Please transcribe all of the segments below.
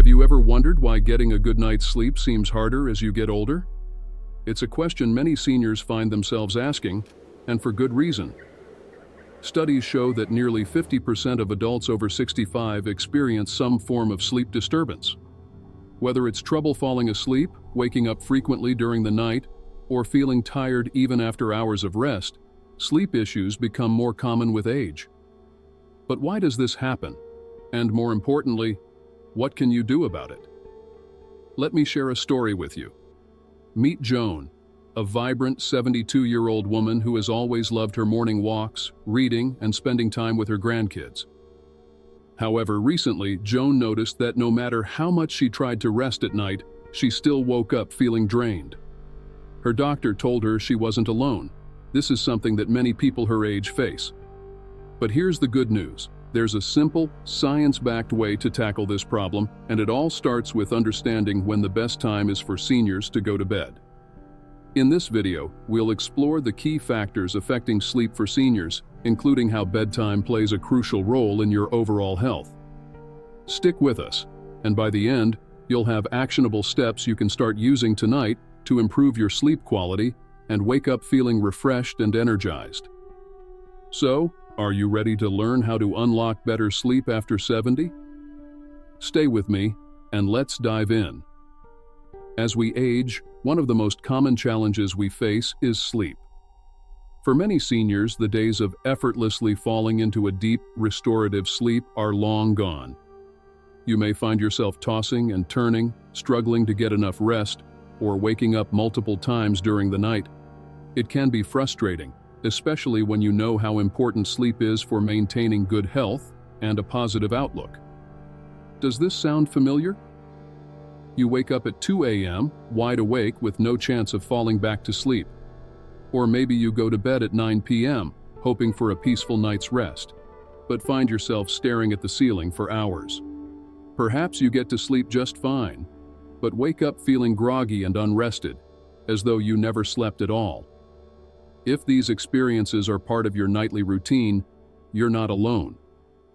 Have you ever wondered why getting a good night's sleep seems harder as you get older? It's a question many seniors find themselves asking, and for good reason. Studies show that nearly 50% of adults over 65 experience some form of sleep disturbance. Whether it's trouble falling asleep, waking up frequently during the night, or feeling tired even after hours of rest, sleep issues become more common with age. But why does this happen? And more importantly, what can you do about it? Let me share a story with you. Meet Joan, a vibrant 72-year-old woman who has always loved her morning walks, reading, and spending time with her grandkids. However, recently, Joan noticed that no matter how much she tried to rest at night, she still woke up feeling drained. Her doctor told her she wasn't alone. This is something that many people her age face. But here's the good news. There's a simple, science-backed way to tackle this problem, and it all starts with understanding when the best time is for seniors to go to bed. In this video, we'll explore the key factors affecting sleep for seniors, including how bedtime plays a crucial role in your overall health. Stick with us, and by the end, you'll have actionable steps you can start using tonight to improve your sleep quality and wake up feeling refreshed and energized. So, are you ready to learn how to unlock better sleep after 70? Stay with me, and let's dive in. As we age, one of the most common challenges we face is sleep. For many seniors, the days of effortlessly falling into a deep, restorative sleep are long gone. You may find yourself tossing and turning, struggling to get enough rest, or waking up multiple times during the night. It can be frustrating, especially when you know how important sleep is for maintaining good health and a positive outlook. Does this sound familiar? You wake up at 2 a.m., wide awake with no chance of falling back to sleep. Or maybe you go to bed at 9 p.m., hoping for a peaceful night's rest, but find yourself staring at the ceiling for hours. Perhaps you get to sleep just fine, but wake up feeling groggy and unrested, as though you never slept at all. If these experiences are part of your nightly routine, you're not alone.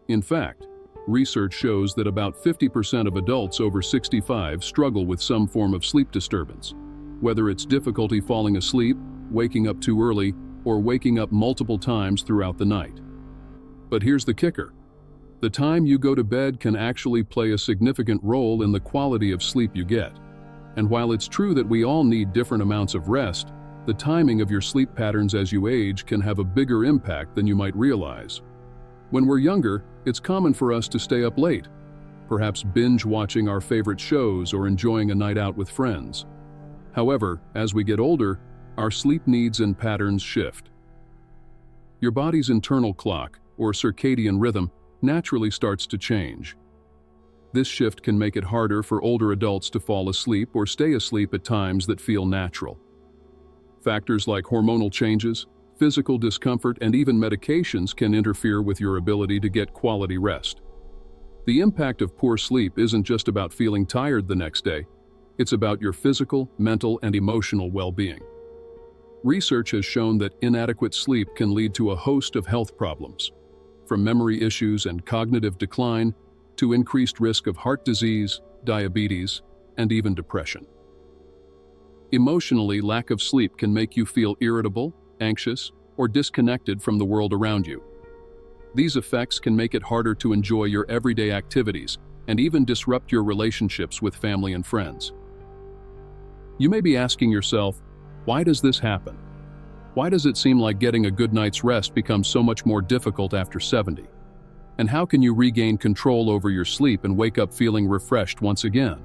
In fact, research shows that about 50% of adults over 65 struggle with some form of sleep disturbance, whether it's difficulty falling asleep, waking up too early, or waking up multiple times throughout the night. But here's the kicker. The time you go to bed can actually play a significant role in the quality of sleep you get. And while it's true that we all need different amounts of rest, the timing of your sleep patterns as you age can have a bigger impact than you might realize. When we're younger, it's common for us to stay up late, perhaps binge watching our favorite shows or enjoying a night out with friends. However, as we get older, our sleep needs and patterns shift. Your body's internal clock, or circadian rhythm, naturally starts to change. This shift can make it harder for older adults to fall asleep or stay asleep at times that feel natural. Factors like hormonal changes, physical discomfort, and even medications can interfere with your ability to get quality rest. The impact of poor sleep isn't just about feeling tired the next day, it's about your physical, mental, and emotional well-being. Research has shown that inadequate sleep can lead to a host of health problems, from memory issues and cognitive decline to increased risk of heart disease, diabetes, and even depression. Emotionally, lack of sleep can make you feel irritable, anxious, or disconnected from the world around you. These effects can make it harder to enjoy your everyday activities and even disrupt your relationships with family and friends. You may be asking yourself, why does this happen? Why does it seem like getting a good night's rest becomes so much more difficult after 70? And how can you regain control over your sleep and wake up feeling refreshed once again?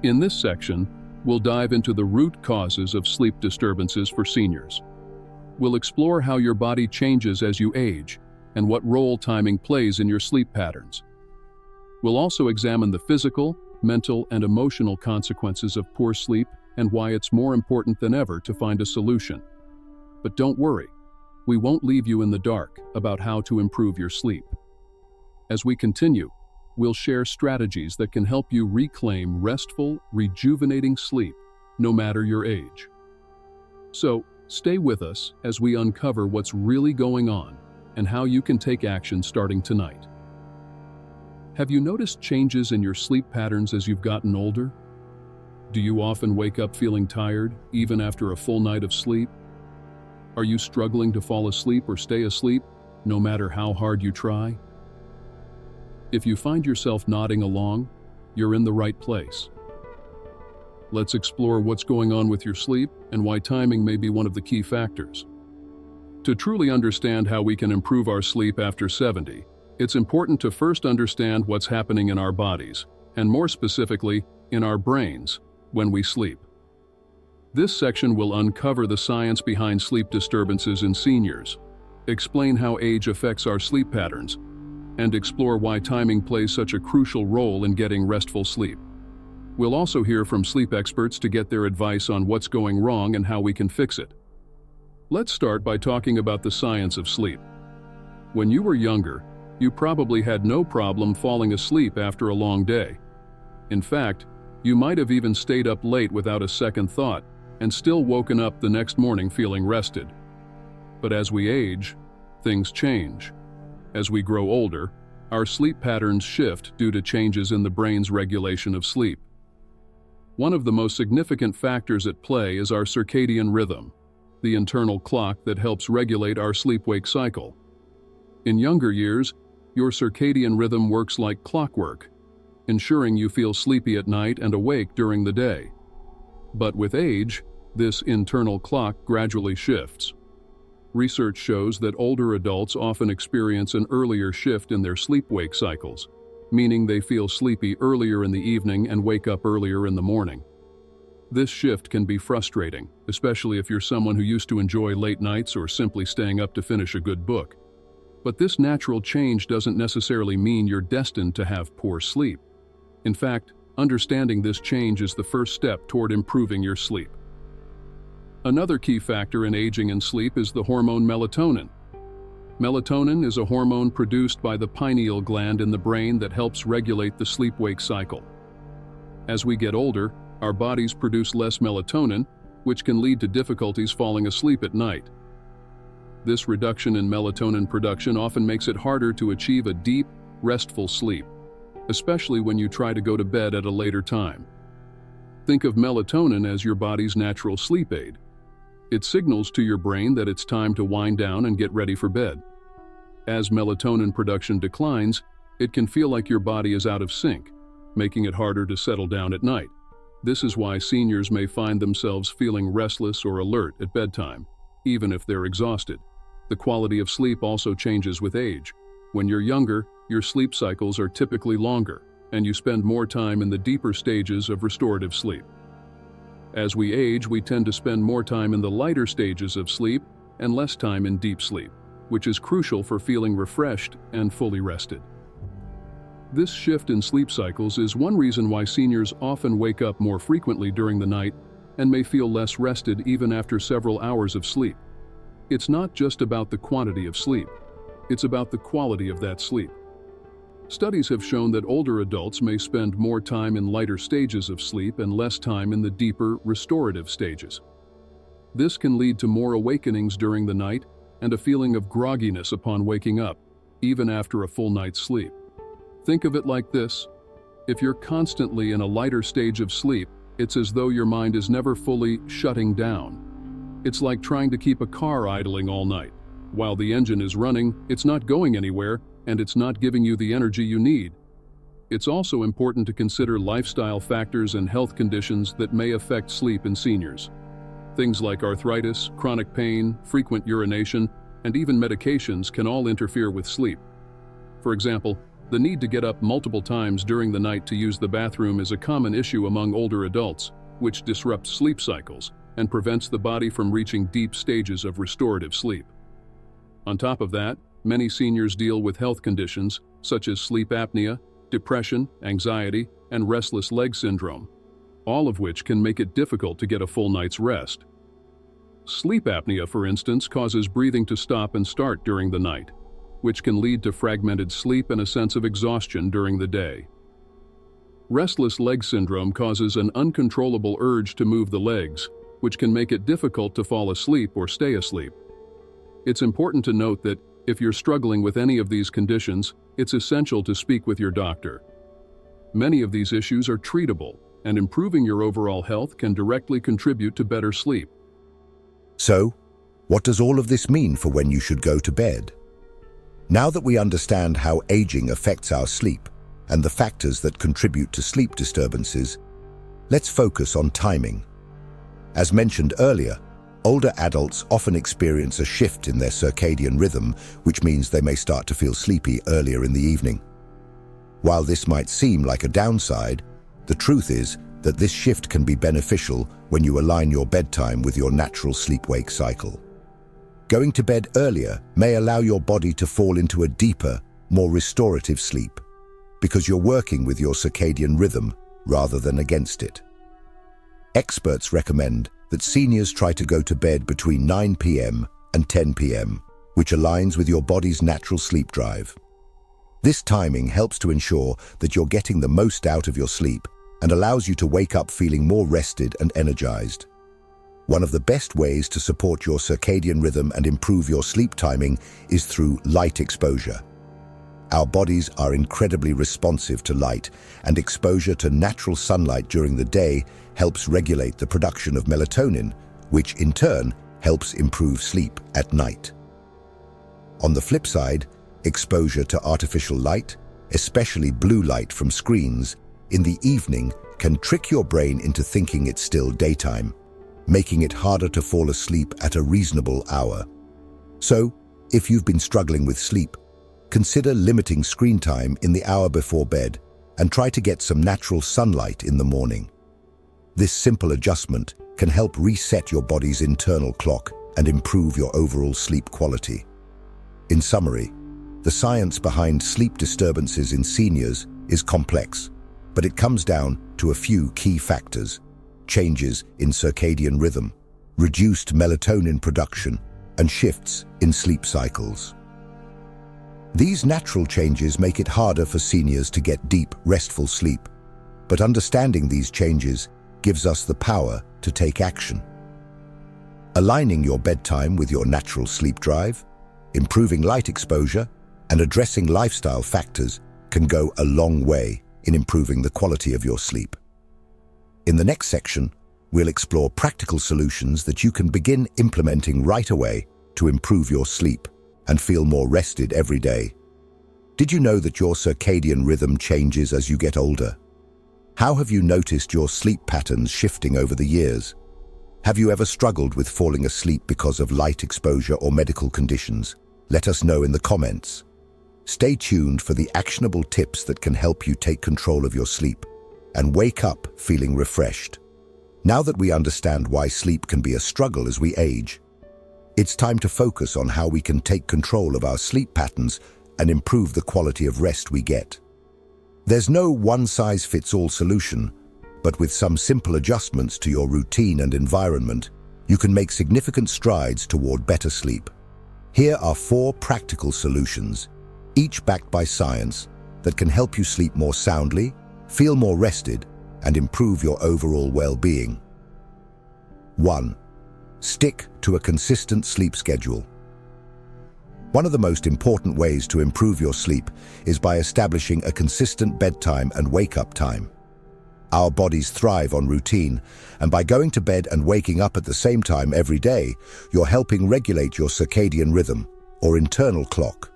In this section, we'll dive into the root causes of sleep disturbances for seniors. We'll explore how your body changes as you age and what role timing plays in your sleep patterns. We'll also examine the physical, mental, and emotional consequences of poor sleep and why it's more important than ever to find a solution. But don't worry, we won't leave you in the dark about how to improve your sleep. As we continue, we'll share strategies that can help you reclaim restful, rejuvenating sleep, no matter your age. So, stay with us as we uncover what's really going on and how you can take action starting tonight. Have you noticed changes in your sleep patterns as you've gotten older? Do you often wake up feeling tired, even after a full night of sleep? Are you struggling to fall asleep or stay asleep, no matter how hard you try? If you find yourself nodding along, you're in the right place. Let's explore what's going on with your sleep and why timing may be one of the key factors. To truly understand how we can improve our sleep after 70, it's important to first understand what's happening in our bodies, and more specifically, in our brains, when we sleep. This section will uncover the science behind sleep disturbances in seniors, explain how age affects our sleep patterns, and explore why timing plays such a crucial role in getting restful sleep. We'll also hear from sleep experts to get their advice on what's going wrong and how we can fix it. Let's start by talking about the science of sleep. When you were younger, you probably had no problem falling asleep after a long day. In fact, you might have even stayed up late without a second thought and still woken up the next morning feeling rested. But as we age, things change. As we grow older, our sleep patterns shift due to changes in the brain's regulation of sleep. One of the most significant factors at play is our circadian rhythm, the internal clock that helps regulate our sleep-wake cycle. In younger years, your circadian rhythm works like clockwork, ensuring you feel sleepy at night and awake during the day. But with age, this internal clock gradually shifts. Research shows that older adults often experience an earlier shift in their sleep-wake cycles, meaning they feel sleepy earlier in the evening and wake up earlier in the morning. This shift can be frustrating, especially if you're someone who used to enjoy late nights or simply staying up to finish a good book. But this natural change doesn't necessarily mean you're destined to have poor sleep. In fact, understanding this change is the first step toward improving your sleep. Another key factor in aging and sleep is the hormone melatonin. Melatonin is a hormone produced by the pineal gland in the brain that helps regulate the sleep-wake cycle. As we get older, our bodies produce less melatonin, which can lead to difficulties falling asleep at night. This reduction in melatonin production often makes it harder to achieve a deep, restful sleep, especially when you try to go to bed at a later time. Think of melatonin as your body's natural sleep aid. It signals to your brain that it's time to wind down and get ready for bed. As melatonin production declines, it can feel like your body is out of sync, making it harder to settle down at night. This is why seniors may find themselves feeling restless or alert at bedtime, even if they're exhausted. The quality of sleep also changes with age. When you're younger, your sleep cycles are typically longer, and you spend more time in the deeper stages of restorative sleep. As we age, we tend to spend more time in the lighter stages of sleep and less time in deep sleep, which is crucial for feeling refreshed and fully rested. This shift in sleep cycles is one reason why seniors often wake up more frequently during the night and may feel less rested even after several hours of sleep. It's not just about the quantity of sleep, it's about the quality of that sleep. Studies have shown that older adults may spend more time in lighter stages of sleep and less time in the deeper, restorative stages. This can lead to more awakenings during the night and a feeling of grogginess upon waking up, even after a full night's sleep. Think of it like this: if you're constantly in a lighter stage of sleep, it's as though your mind is never fully shutting down. It's like trying to keep a car idling all night. While the engine is running, it's not going anywhere, and it's not giving you the energy you need. It's also important to consider lifestyle factors and health conditions that may affect sleep in seniors. Things like arthritis, chronic pain, frequent urination, and even medications can all interfere with sleep. For example, the need to get up multiple times during the night to use the bathroom is a common issue among older adults, which disrupts sleep cycles and prevents the body from reaching deep stages of restorative sleep. On top of that, many seniors deal with health conditions such as sleep apnea, depression, anxiety, and restless leg syndrome, all of which can make it difficult to get a full night's rest. Sleep apnea, for instance, causes breathing to stop and start during the night, which can lead to fragmented sleep and a sense of exhaustion during the day. Restless leg syndrome causes an uncontrollable urge to move the legs, which can make it difficult to fall asleep or stay asleep. It's important to note that If you're struggling with any of these conditions, it's essential to speak with your doctor. Many of these issues are treatable, and improving your overall health can directly contribute to better sleep. So, what does all of this mean for when you should go to bed? Now that we understand how aging affects our sleep and the factors that contribute to sleep disturbances, let's focus on timing. As mentioned earlier, older adults often experience a shift in their circadian rhythm, which means they may start to feel sleepy earlier in the evening. While this might seem like a downside, the truth is that this shift can be beneficial when you align your bedtime with your natural sleep-wake cycle. Going to bed earlier may allow your body to fall into a deeper, more restorative sleep, because you're working with your circadian rhythm rather than against it. Experts recommend that seniors try to go to bed between 9 p.m. and 10 p.m., which aligns with your body's natural sleep drive. This timing helps to ensure that you're getting the most out of your sleep and allows you to wake up feeling more rested and energized. One of the best ways to support your circadian rhythm and improve your sleep timing is through light exposure. Our bodies are incredibly responsive to light, and exposure to natural sunlight during the day helps regulate the production of melatonin, which in turn helps improve sleep at night. On the flip side, exposure to artificial light, especially blue light from screens, in the evening can trick your brain into thinking it's still daytime, making it harder to fall asleep at a reasonable hour. So, if you've been struggling with sleep, consider limiting screen time in the hour before bed and try to get some natural sunlight in the morning. This simple adjustment can help reset your body's internal clock and improve your overall sleep quality. In summary, the science behind sleep disturbances in seniors is complex, but it comes down to a few key factors: changes in circadian rhythm, reduced melatonin production, and shifts in sleep cycles. These natural changes make it harder for seniors to get deep, restful sleep, but understanding these changes gives us the power to take action. Aligning your bedtime with your natural sleep drive, improving light exposure, and addressing lifestyle factors can go a long way in improving the quality of your sleep. In the next section, we'll explore practical solutions that you can begin implementing right away to improve your sleep and feel more rested every day. Did you know that your circadian rhythm changes as you get older? How have you noticed your sleep patterns shifting over the years? Have you ever struggled with falling asleep because of light exposure or medical conditions? Let us know in the comments. Stay tuned for the actionable tips that can help you take control of your sleep and wake up feeling refreshed. Now that we understand why sleep can be a struggle as we age, it's time to focus on how we can take control of our sleep patterns and improve the quality of rest we get. There's no one-size-fits-all solution, but with some simple adjustments to your routine and environment, you can make significant strides toward better sleep. Here are 4 practical solutions, each backed by science, that can help you sleep more soundly, feel more rested, and improve your overall well-being. 1. Stick to a consistent sleep schedule. One of the most important ways to improve your sleep is by establishing a consistent bedtime and wake-up time. Our bodies thrive on routine, and by going to bed and waking up at the same time every day, you're helping regulate your circadian rhythm, or internal clock.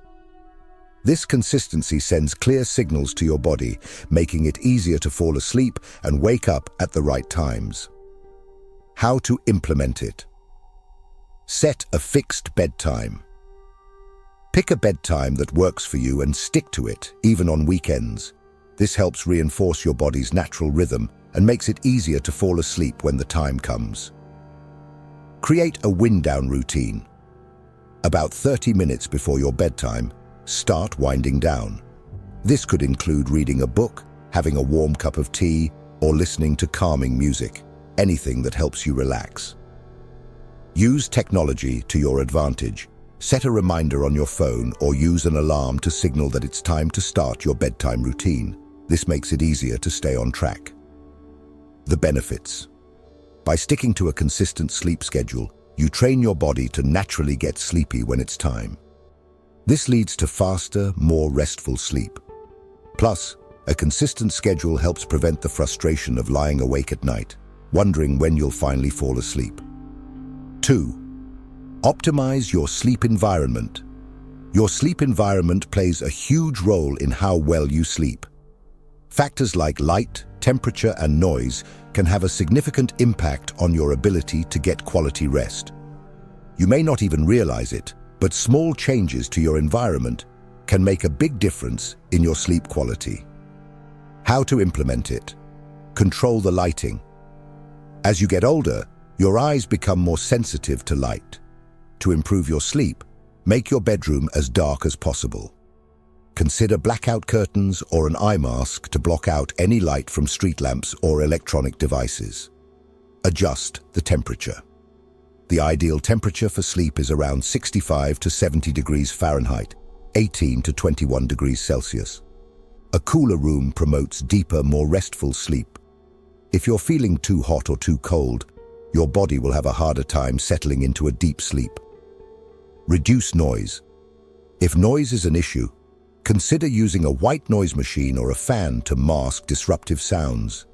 This consistency sends clear signals to your body, making it easier to fall asleep and wake up at the right times. How to implement it? Set a fixed bedtime. Pick a bedtime that works for you and stick to it, even on weekends. This helps reinforce your body's natural rhythm and makes it easier to fall asleep when the time comes. Create a wind-down routine. About 30 minutes before your bedtime, start winding down. This could include reading a book, having a warm cup of tea, or listening to calming music, anything that helps you relax. Use technology to your advantage. Set a reminder on your phone or use an alarm to signal that it's time to start your bedtime routine. This makes it easier to stay on track. The benefits. By sticking to a consistent sleep schedule, you train your body to naturally get sleepy when it's time. This leads to faster, more restful sleep. Plus, a consistent schedule helps prevent the frustration of lying awake at night, wondering when you'll finally fall asleep. 2. Optimize your sleep environment. Your sleep environment plays a huge role in how well you sleep. Factors like light, temperature, and noise can have a significant impact on your ability to get quality rest. You may not even realize it, but small changes to your environment can make a big difference in your sleep quality. How to implement it? Control the lighting. As you get older, your eyes become more sensitive to light. To improve your sleep, make your bedroom as dark as possible. Consider blackout curtains or an eye mask to block out any light from street lamps or electronic devices. Adjust the temperature. The ideal temperature for sleep is around 65 to 70 degrees Fahrenheit, 18 to 21 degrees Celsius. A cooler room promotes deeper, more restful sleep. If you're feeling too hot or too cold, your body will have a harder time settling into a deep sleep. Reduce noise. If noise is an issue, consider using a white noise machine or a fan to mask disruptive sounds.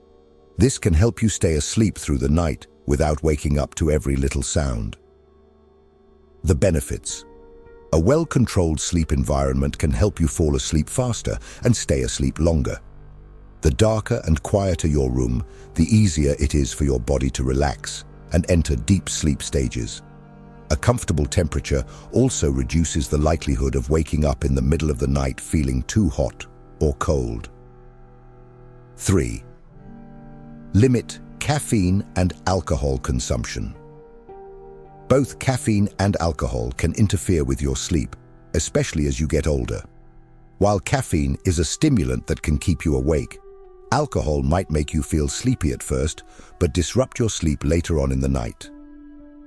This can help you stay asleep through the night without waking up to every little sound. The benefits. A well-controlled sleep environment can help you fall asleep faster and stay asleep longer. The darker and quieter your room, the easier it is for your body to relax and enter deep sleep stages. A comfortable temperature also reduces the likelihood of waking up in the middle of the night feeling too hot or cold. 3. Limit caffeine and alcohol consumption. Both caffeine and alcohol can interfere with your sleep, especially as you get older. While caffeine is a stimulant that can keep you awake, alcohol might make you feel sleepy at first, but disrupt your sleep later on in the night.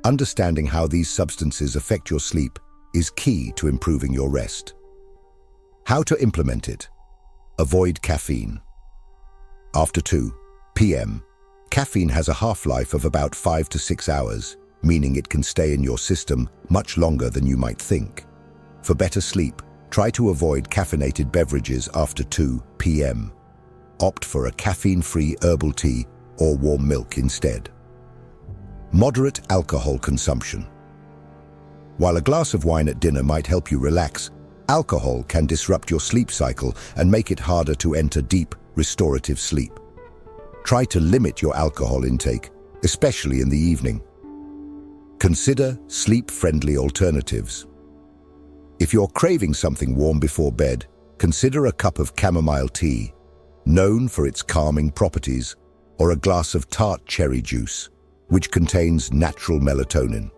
Understanding how these substances affect your sleep is key to improving your rest. How to implement it? Avoid caffeine. After 2 p.m., caffeine has a half-life of about 5 to 6 hours, meaning it can stay in your system much longer than you might think. For better sleep, try to avoid caffeinated beverages after 2 p.m. Opt for a caffeine-free herbal tea or warm milk instead. Moderate alcohol consumption. While a glass of wine at dinner might help you relax, alcohol can disrupt your sleep cycle and make it harder to enter deep, restorative sleep. Try to limit your alcohol intake, especially in the evening. Consider sleep-friendly alternatives. If you're craving something warm before bed, consider a cup of chamomile tea, known for its calming properties, or a glass of tart cherry juice, which contains natural melatonin.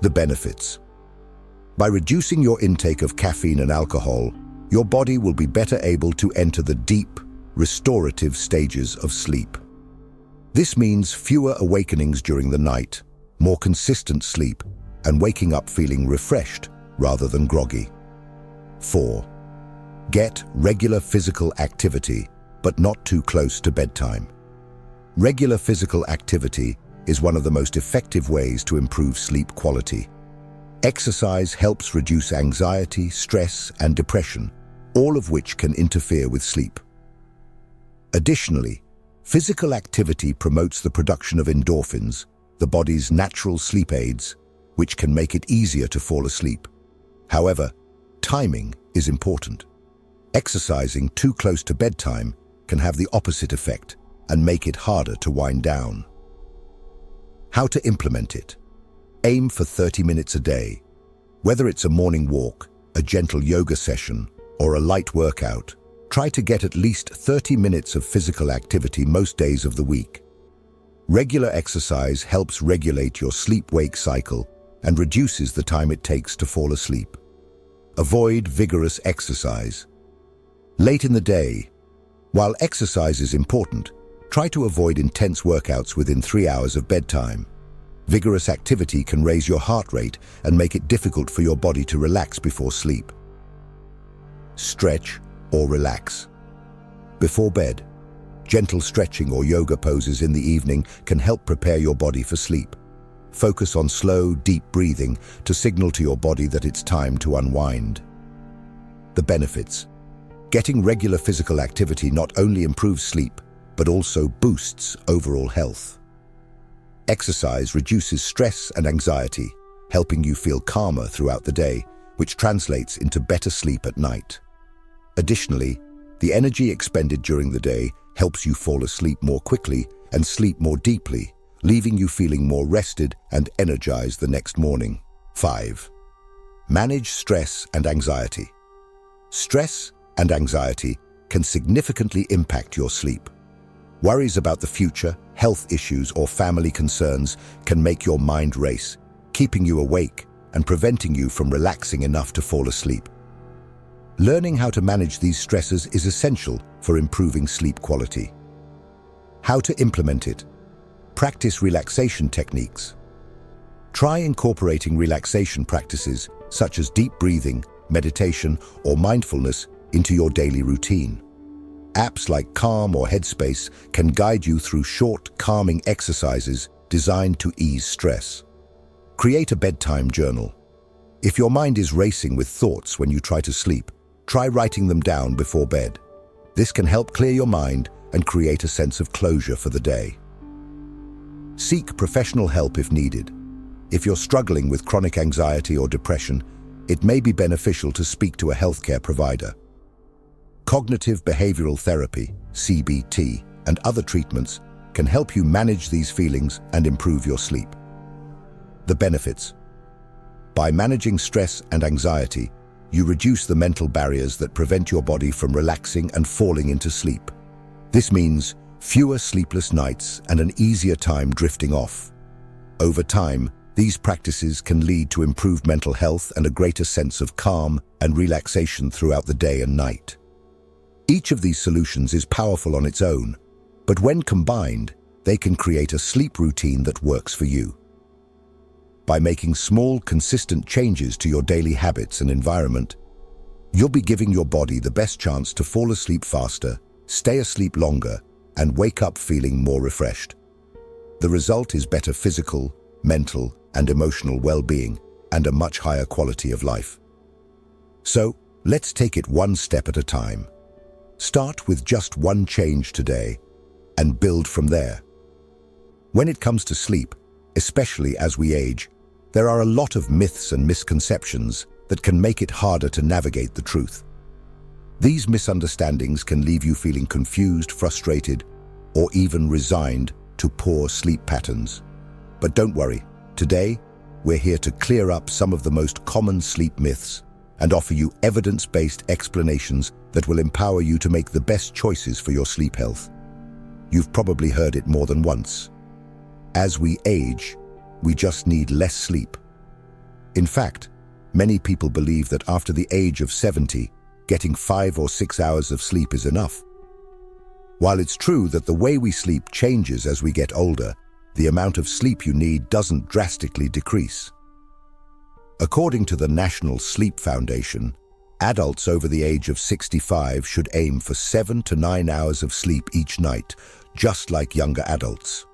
The benefits. By reducing your intake of caffeine and alcohol, your body will be better able to enter the deep, restorative stages of sleep. This means fewer awakenings during the night, more consistent sleep, and waking up feeling refreshed rather than groggy. 4. Get regular physical activity, but not too close to bedtime. Regular physical activity is one of the most effective ways to improve sleep quality. Exercise helps reduce anxiety, stress, and depression, all of which can interfere with sleep. Additionally, physical activity promotes the production of endorphins, the body's natural sleep aids, which can make it easier to fall asleep. However, timing is important. Exercising too close to bedtime can have the opposite effect and make it harder to wind down. How to implement it? Aim for 30 minutes a day. Whether it's a morning walk, a gentle yoga session, or a light workout, try to get at least 30 minutes of physical activity most days of the week. Regular exercise helps regulate your sleep-wake cycle and reduces the time it takes to fall asleep. Avoid vigorous exercise. Late in the day, while exercise is important, try to avoid intense workouts within 3 hours of bedtime. Vigorous activity can raise your heart rate and make it difficult for your body to relax before sleep. Stretch or relax. Before bed, gentle stretching or yoga poses in the evening can help prepare your body for sleep. Focus on slow, deep breathing to signal to your body that it's time to unwind. The benefits. Getting regular physical activity not only improves sleep, but also boosts overall health. Exercise reduces stress and anxiety, helping you feel calmer throughout the day, which translates into better sleep at night. Additionally, the energy expended during the day helps you fall asleep more quickly and sleep more deeply, leaving you feeling more rested and energized the next morning. 5. Manage stress and anxiety. Stress and anxiety can significantly impact your sleep. Worries about the future, health issues, or family concerns can make your mind race, keeping you awake and preventing you from relaxing enough to fall asleep. Learning how to manage these stresses is essential for improving sleep quality. How to implement it. Practice relaxation techniques. Try incorporating relaxation practices such as deep breathing, meditation, or mindfulness into your daily routine. Apps like Calm or Headspace can guide you through short, calming exercises designed to ease stress. Create a bedtime journal. If your mind is racing with thoughts when you try to sleep, try writing them down before bed. This can help clear your mind and create a sense of closure for the day. Seek professional help if needed. If you're struggling with chronic anxiety or depression, it may be beneficial to speak to a healthcare provider. Cognitive behavioral therapy, CBT, and other treatments can help you manage these feelings and improve your sleep. The benefits. By managing stress and anxiety, you reduce the mental barriers that prevent your body from relaxing and falling into sleep. This means fewer sleepless nights and an easier time drifting off. Over time, these practices can lead to improved mental health and a greater sense of calm and relaxation throughout the day and night. Each of these solutions is powerful on its own, but when combined, they can create a sleep routine that works for you. By making small, consistent changes to your daily habits and environment, you'll be giving your body the best chance to fall asleep faster, stay asleep longer, and wake up feeling more refreshed. The result is better physical, mental, and emotional well-being, and a much higher quality of life. So, let's take it one step at a time. Start with just one change today, and build from there. When it comes to sleep, especially as we age, there are a lot of myths and misconceptions that can make it harder to navigate the truth. These misunderstandings can leave you feeling confused, frustrated, or even resigned to poor sleep patterns. But don't worry, today we're here to clear up some of the most common sleep myths and offer you evidence-based explanations that will empower you to make the best choices for your sleep health. You've probably heard it more than once. As we age, we just need less sleep. In fact, many people believe that after the age of 70, getting 5 or 6 hours of sleep is enough. While it's true that the way we sleep changes as we get older, the amount of sleep you need doesn't drastically decrease. According to the National Sleep Foundation, adults over the age of 65 should aim for 7 to 9 hours of sleep each night, just like younger adults.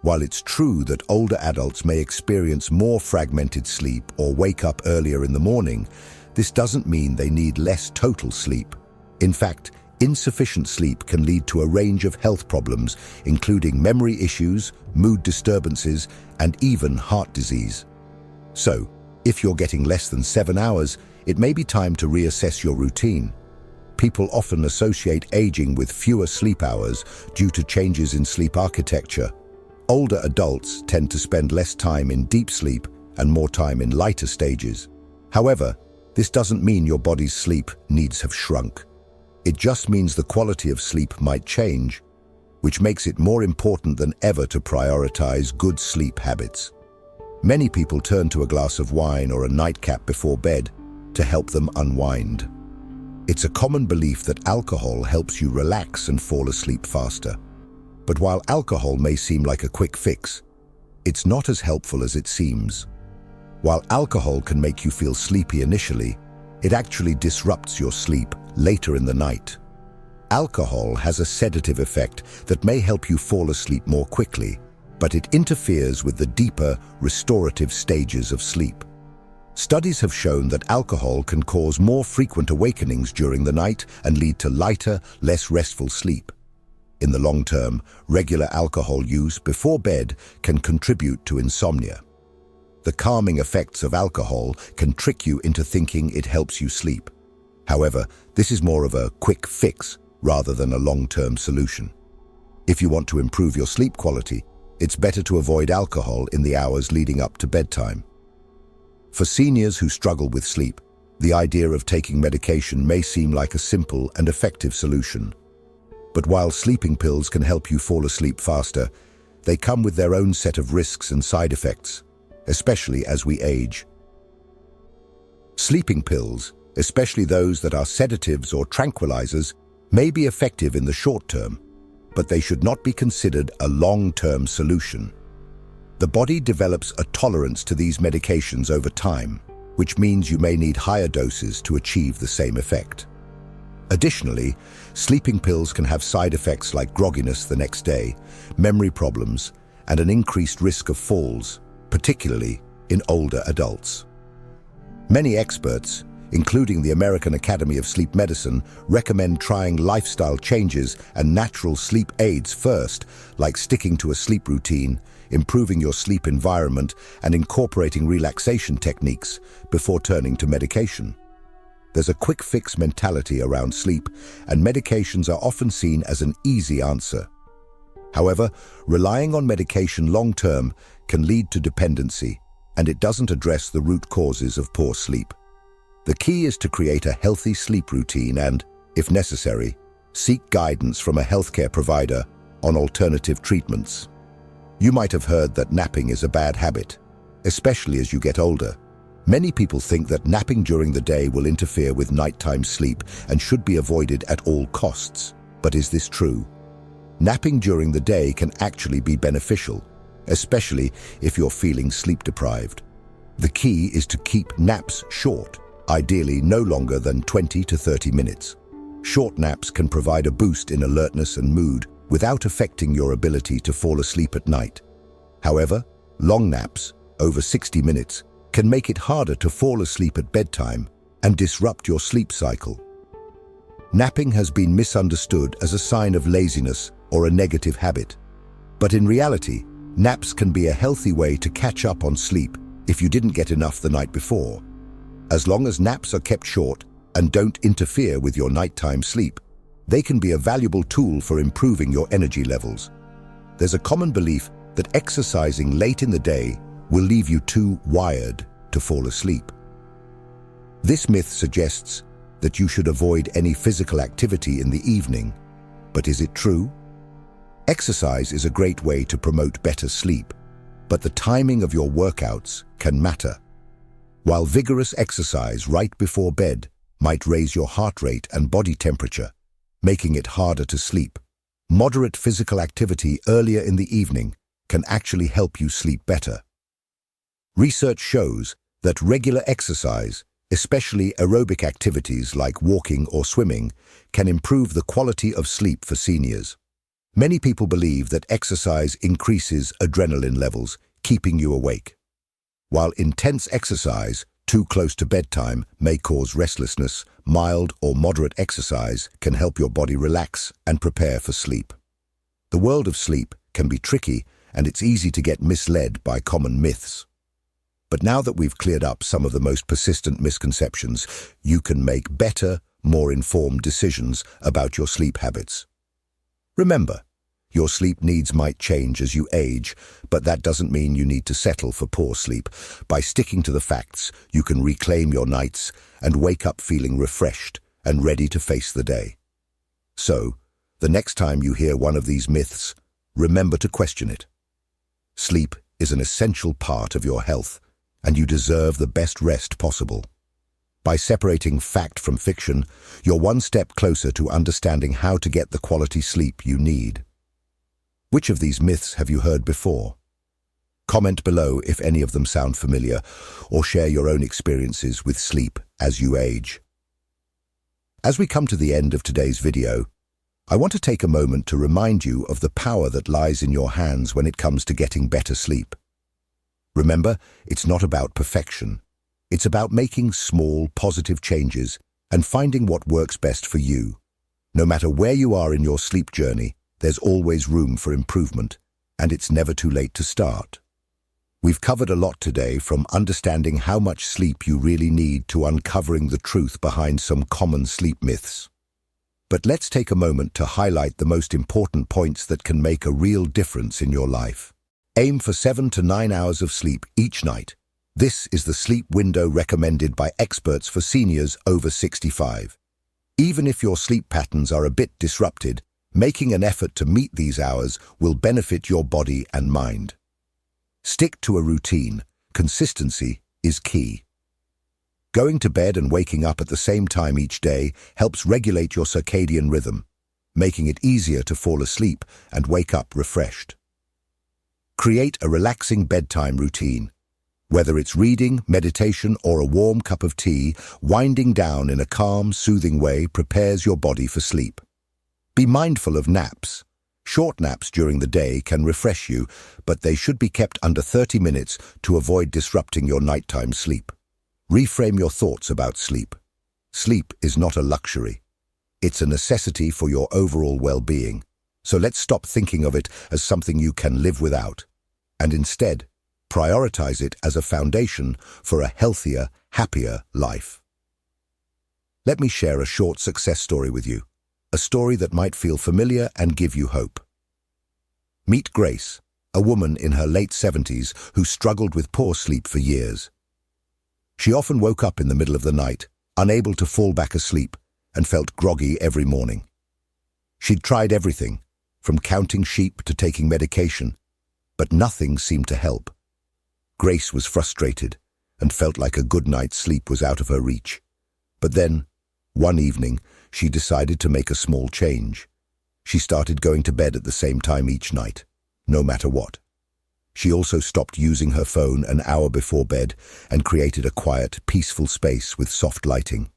While it's true that older adults may experience more fragmented sleep or wake up earlier in the morning, this doesn't mean they need less total sleep. In fact, insufficient sleep can lead to a range of health problems, including memory issues, mood disturbances, and even heart disease. So, if you're getting less than 7 hours, it may be time to reassess your routine. People often associate aging with fewer sleep hours due to changes in sleep architecture. Older adults tend to spend less time in deep sleep and more time in lighter stages. However, this doesn't mean your body's sleep needs have shrunk. It just means the quality of sleep might change, which makes it more important than ever to prioritize good sleep habits. Many people turn to a glass of wine or a nightcap before bed to help them unwind. It's a common belief that alcohol helps you relax and fall asleep faster. But while alcohol may seem like a quick fix, it's not as helpful as it seems. While alcohol can make you feel sleepy initially, it actually disrupts your sleep later in the night. Alcohol has a sedative effect that may help you fall asleep more quickly, but it interferes with the deeper, restorative stages of sleep. Studies have shown that alcohol can cause more frequent awakenings during the night and lead to lighter, less restful sleep. In the long term, regular alcohol use before bed can contribute to insomnia. The calming effects of alcohol can trick you into thinking it helps you sleep. However, this is more of a quick fix rather than a long-term solution. If you want to improve your sleep quality, it's better to avoid alcohol in the hours leading up to bedtime. For seniors who struggle with sleep, the idea of taking medication may seem like a simple and effective solution. But while sleeping pills can help you fall asleep faster, they come with their own set of risks and side effects, especially as we age. Sleeping pills, especially those that are sedatives or tranquilizers, may be effective in the short term, but they should not be considered a long-term solution. The body develops a tolerance to these medications over time, which means you may need higher doses to achieve the same effect. Additionally, sleeping pills can have side effects like grogginess the next day, memory problems, and an increased risk of falls, particularly in older adults. Many experts, including the American Academy of Sleep Medicine, recommend trying lifestyle changes and natural sleep aids first, like sticking to a sleep routine, improving your sleep environment, and incorporating relaxation techniques before turning to medication. There's a quick fix mentality around sleep, and medications are often seen as an easy answer. However, relying on medication long-term can lead to dependency, and it doesn't address the root causes of poor sleep. The key is to create a healthy sleep routine and, if necessary, seek guidance from a healthcare provider on alternative treatments. You might have heard that napping is a bad habit, especially as you get older. Many people think that napping during the day will interfere with nighttime sleep and should be avoided at all costs. But is this true? Napping during the day can actually be beneficial, especially if you're feeling sleep-deprived. The key is to keep naps short, ideally no longer than 20 to 30 minutes. Short naps can provide a boost in alertness and mood without affecting your ability to fall asleep at night. However, long naps, over 60 minutes, can make it harder to fall asleep at bedtime and disrupt your sleep cycle. Napping has been misunderstood as a sign of laziness or a negative habit. But in reality, naps can be a healthy way to catch up on sleep if you didn't get enough the night before. As long as naps are kept short and don't interfere with your nighttime sleep, they can be a valuable tool for improving your energy levels. There's a common belief that exercising late in the day will leave you too wired to fall asleep. This myth suggests that you should avoid any physical activity in the evening. But is it true? Exercise is a great way to promote better sleep, but the timing of your workouts can matter. While vigorous exercise right before bed might raise your heart rate and body temperature, making it harder to sleep, moderate physical activity earlier in the evening can actually help you sleep better. Research shows that regular exercise, especially aerobic activities like walking or swimming, can improve the quality of sleep for seniors. Many people believe that exercise increases adrenaline levels, keeping you awake. While intense exercise too close to bedtime may cause restlessness, mild or moderate exercise can help your body relax and prepare for sleep. The world of sleep can be tricky, and it's easy to get misled by common myths. But now that we've cleared up some of the most persistent misconceptions, you can make better, more informed decisions about your sleep habits. Remember, your sleep needs might change as you age, but that doesn't mean you need to settle for poor sleep. By sticking to the facts, you can reclaim your nights and wake up feeling refreshed and ready to face the day. So, the next time you hear one of these myths, remember to question it. Sleep is an essential part of your health, and you deserve the best rest possible. By separating fact from fiction, you're one step closer to understanding how to get the quality sleep you need. Which of these myths have you heard before? Comment below if any of them sound familiar, or share your own experiences with sleep as you age. As we come to the end of today's video, I want to take a moment to remind you of the power that lies in your hands when it comes to getting better sleep. Remember, it's not about perfection. It's about making small, positive changes and finding what works best for you. No matter where you are in your sleep journey, there's always room for improvement, and it's never too late to start. We've covered a lot today, from understanding how much sleep you really need to uncovering the truth behind some common sleep myths. But let's take a moment to highlight the most important points that can make a real difference in your life. Aim for 7 to 9 hours of sleep each night. This is the sleep window recommended by experts for seniors over 65. Even if your sleep patterns are a bit disrupted, making an effort to meet these hours will benefit your body and mind. Stick to a routine. Consistency is key. Going to bed and waking up at the same time each day helps regulate your circadian rhythm, making it easier to fall asleep and wake up refreshed. Create a relaxing bedtime routine. Whether it's reading, meditation, or a warm cup of tea, winding down in a calm, soothing way prepares your body for sleep. Be mindful of naps. Short naps during the day can refresh you, but they should be kept under 30 minutes to avoid disrupting your nighttime sleep. Reframe your thoughts about sleep. Sleep is not a luxury. It's a necessity for your overall well-being. So let's stop thinking of it as something you can live without, and instead, prioritize it as a foundation for a healthier, happier life. Let me share a short success story with you, a story that might feel familiar and give you hope. Meet Grace, a woman in her late 70s who struggled with poor sleep for years. She often woke up in the middle of the night, unable to fall back asleep, and felt groggy every morning. She'd tried everything, from counting sheep to taking medication, but nothing seemed to help. Grace was frustrated and felt like a good night's sleep was out of her reach. But then, one evening, she decided to make a small change. She started going to bed at the same time each night, no matter what. She also stopped using her phone an hour before bed and created a quiet, peaceful space with soft lighting.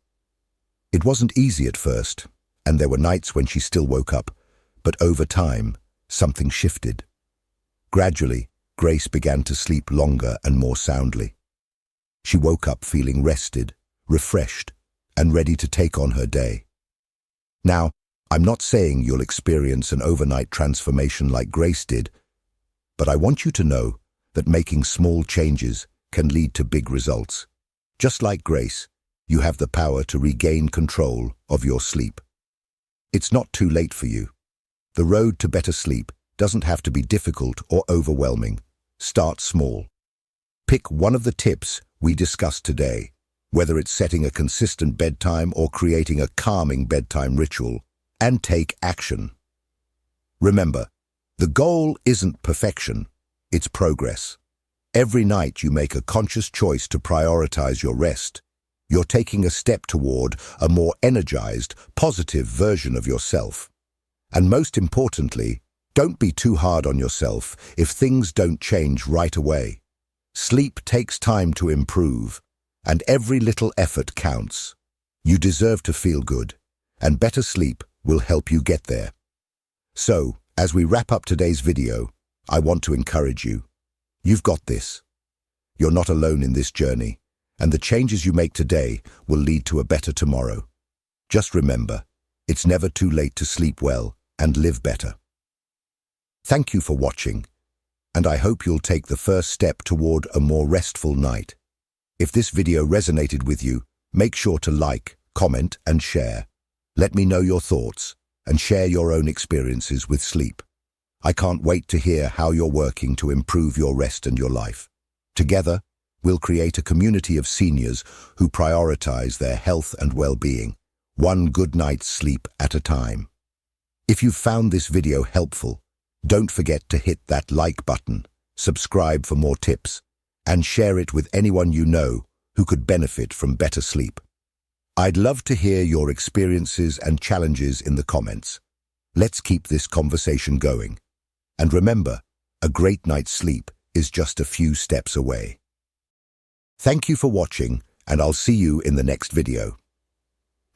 It wasn't easy at first, and there were nights when she still woke up, but over time, something shifted. Gradually, Grace began to sleep longer and more soundly. She woke up feeling rested, refreshed, and ready to take on her day. Now, I'm not saying you'll experience an overnight transformation like Grace did, but I want you to know that making small changes can lead to big results. Just like Grace, you have the power to regain control of your sleep. It's not too late for you. The road to better sleep doesn't have to be difficult or overwhelming. Start small. Pick one of the tips we discussed today, whether it's setting a consistent bedtime or creating a calming bedtime ritual, and take action. Remember, the goal isn't perfection, it's progress. Every night you make a conscious choice to prioritize your rest. You're taking a step toward a more energized, positive version of yourself. And most importantly, don't be too hard on yourself if things don't change right away. Sleep takes time to improve, and every little effort counts. You deserve to feel good, and better sleep will help you get there. So, as we wrap up today's video, I want to encourage you. You've got this. You're not alone in this journey, and the changes you make today will lead to a better tomorrow. Just remember, it's never too late to sleep well and live better. Thank you for watching, and I hope you'll take the first step toward a more restful night. If this video resonated with you, make sure to like, comment, and share. Let me know your thoughts and share your own experiences with sleep. I can't wait to hear how you're working to improve your rest and your life. Together, we'll create a community of seniors who prioritize their health and well-being, one good night's sleep at a time. If you've found this video helpful, don't forget to hit that like button, subscribe for more tips, and share it with anyone you know who could benefit from better sleep. I'd love to hear your experiences and challenges in the comments. Let's keep this conversation going. And remember, a great night's sleep is just a few steps away. Thank you for watching, and I'll see you in the next video.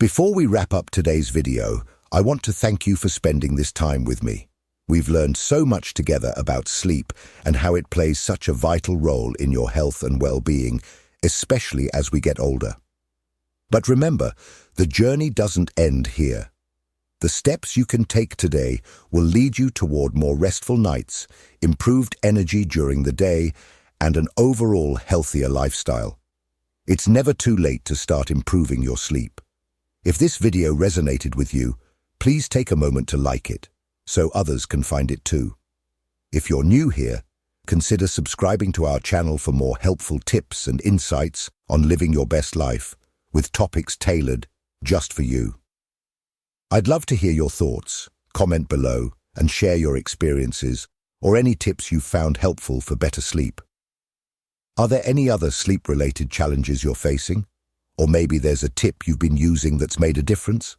Before we wrap up today's video, I want to thank you for spending this time with me. We've learned so much together about sleep and how it plays such a vital role in your health and well-being, especially as we get older. But remember, the journey doesn't end here. The steps you can take today will lead you toward more restful nights, improved energy during the day, and an overall healthier lifestyle. It's never too late to start improving your sleep. If this video resonated with you, please take a moment to like it, so others can find it too. If you're new here, consider subscribing to our channel for more helpful tips and insights on living your best life, with topics tailored just for you. I'd love to hear your thoughts. Comment below and share your experiences or any tips you've found helpful for better sleep. Are there any other sleep-related challenges you're facing? Or maybe there's a tip you've been using that's made a difference?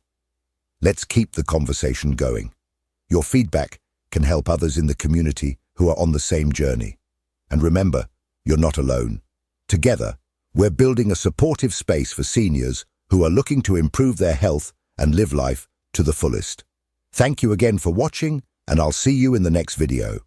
Let's keep the conversation going. Your feedback can help others in the community who are on the same journey. And remember, you're not alone. Together, we're building a supportive space for seniors who are looking to improve their health and live life to the fullest. Thank you again for watching, and I'll see you in the next video.